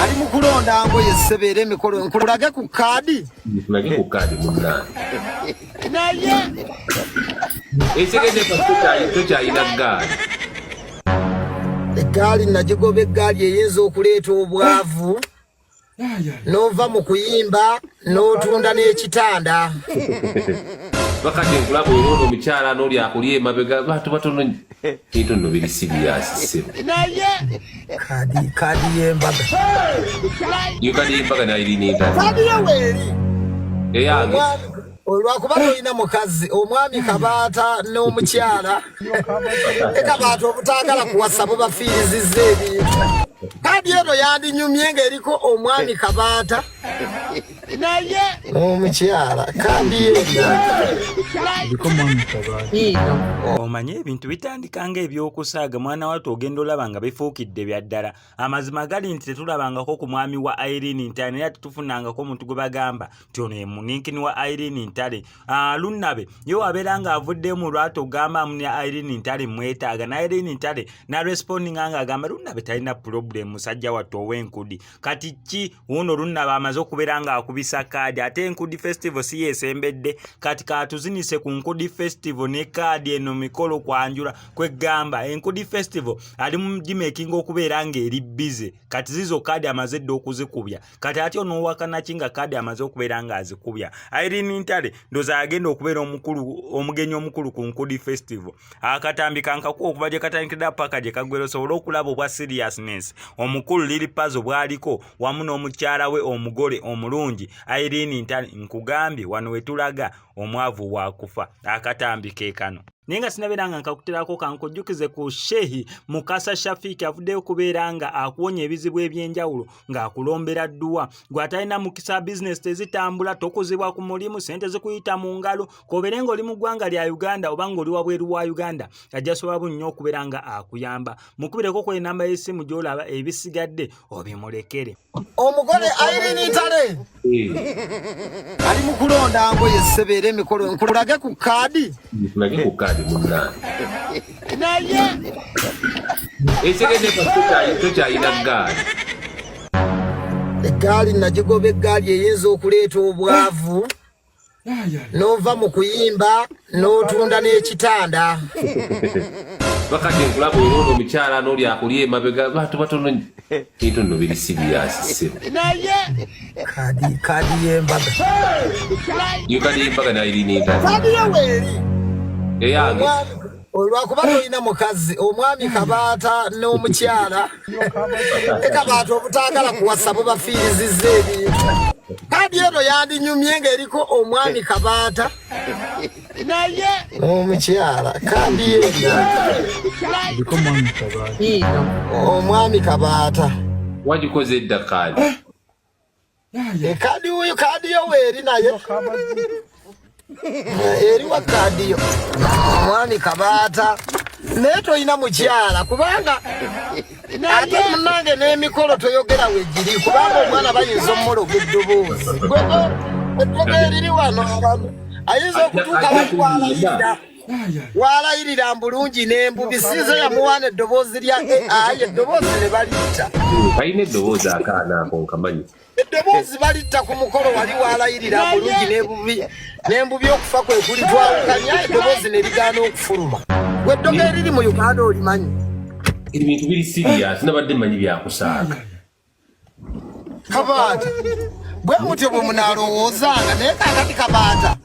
Ali mukulonda ngo yesebere mikolo nkulage ku kadi. Nkulage ku kadi munna. Naye. Ekigende pasita ina gali. Egali najigobe gali eyinza okuleeta obwavu. Nova mu kuyimba n'otunda n'ekitanda. Bakati nkulabo ero omukyala n'oli akulye emabega bantu batono kintu nno biri serious sebo. Naye kadi yembaga. Yo kadi yembaga na iri nita. Kadi yeweri. Eyange. Olwakuba toyina mukazi omwami Kabaata n'omukyala. Kabaata obutagala kuwasa bo bafiirizizza ebintu. Kadi eno yandinyumye ng'eriko omwami Kabaata naye omukyala kadi omanye ebintu bitandika ng'ebyokusaaga mwana wattu ogenda olaba nga bifuukidde bya ddala. Amazima gali nti tetulabangako ku mwami wa Irene Ntale era tetufunangako omuntu gwe bagamba nti ono ye muninkini wa Irene Ntale. Lunnabe ye wabeera ng'avuddeyo mu lwatu ogamba muni Irene Ntale mwetaaga na Irene Ntale narespondinga ng'agamba Lunnabe talina problem musajja wattu ow'enkudi. Kati ki wuno Lunnabe amaze okubeera ng'akubisa kaadi ate enkudi festival si yeesembedde kati katuzinise ku nkudi festival ne kaadi eno mikolo kwanjula kwegamba enkudi festival ali mu gimaking okubeera ng'eri bize kati zizo kaadi amaze dde okuzikubya kati ate ono wakana kinga kaadi amaze okubeera ng'azikubya. Irene Ntale ndoza agenda okubeera omugenyi omukulu ku nkudi festival. Akatambi kankakuwa okuva gye katandikira paka gye kagwera osobola okulaba obwa seriousness omukulu Lili Pazo bwaliko wamu n'omukyala we omugole omulungi Irene Ntale. Nkugambye wano wetulaga omwavu wakufa akatambi ke kano. Nenga sinaberanga nkakuterako kankujjukize ku Shehi Mukasa Shafiki avuddeyo kubeera nga akuwonya ebizibu ebyenjawulo ng'akulombera dduwa gwatalina mukisa business tezitambula tokuzibwa ku mulimu sente zikuyita mu ngalo koberenga oli mu ggwanga lya Uganda oba ng'oli wabweru wa Uganda ajja sobola nnyo okubeera nga akuyamba mukubireko ku enamba y'essimu gy'olaba ebisigadde obimulekere. Omugole Irene Ntale ali mukulonda ngo yesebere emikolo nkulage ku kadi. Nkulage ku kadi munna. Naye ekigende pasita ina gali. Egali najigobe egali eyinza okuleeta obwavu. Nova mu kuyimba n'otunda n'ekitanda. Bakati nkulabo ero omukyala n'oli akulye emabega bantu batono kintu nno biri serious sebo. Naye kadi yembaga. Yo kadi yembaga na iri nita. Kadi yeweri. Eyange. Olwakuba toyina mukazi omwami Kabaata n'omukyala. Kabaata obutagala kuwasa bo bafiirizizza ebintu. Kadi eno yandinyumye ng'eriko omwami Kabaata naye omukyala kadi omwami Kabaata wagikoze edda kadi. Kadi uyu kadi yo weeri naye eriwa kadi yo omwami Kabaata naye toyina mukyala kubanga ate munange n'emikolo toyogera wegiri kubanga omwana bayinza omumologa eddoboozi eddobo eriri wano ayinza okutuuka walayirira mbulungi n'embubi sinze yamuwaana eddoboozi lya AI eddoboozi ne balitta kalina eddoboozi akaana ako nkamanyi eddoboozi balitta ku mukolo wali walayirira mbulungi n'embubi okufa kwe kuli twawukanya eddoboozi ne ligaana okufuluma weddogo eriri mu Uganda olimanyi ebintu biri serious nabadde mmanyi byakusaaga. Kabaata bwe mutyo bwe munalowoozanga naye kakati Kabaata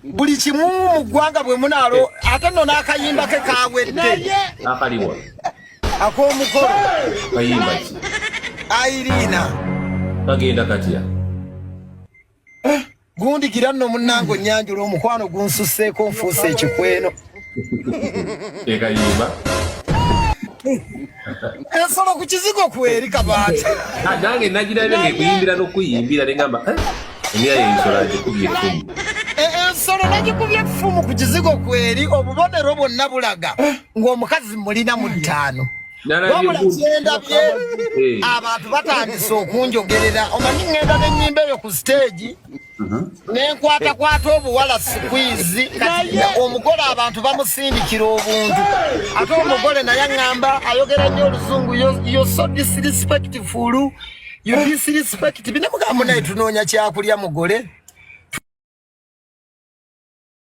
buli kimu mu ggwanga bwe munalo ate nno n'akayimba ke kaawedde akaliwa ak'omukolo kayimba ki Irene kagenda katya gundikira nno munnange onnyanjula omukwano gunsusseeko nfuuse ekikweno ekayimba ensolo ku kizigo kweri Kabaata nange nagirabye ng'ekuyimbira n'okuyimbira negamba emira y'ensolo agikubye effumu ensolo nagikubye effumu ku kizigo kweri obubonero bwonna bulaga ng'omukazi mulina mu ttaano wabula kyendabye abantu batandise okunjogerera omanyi ŋŋenda n'ennyimba eyo ku stage nenkwata obuwala squeeze kati omugole abantu bamusindikira obuntu ate omugole naye aŋŋamba ayogera nnyo oluzungu you're so disrespectful you disrespect bine mugambo naye tunoonya kyakulya mugole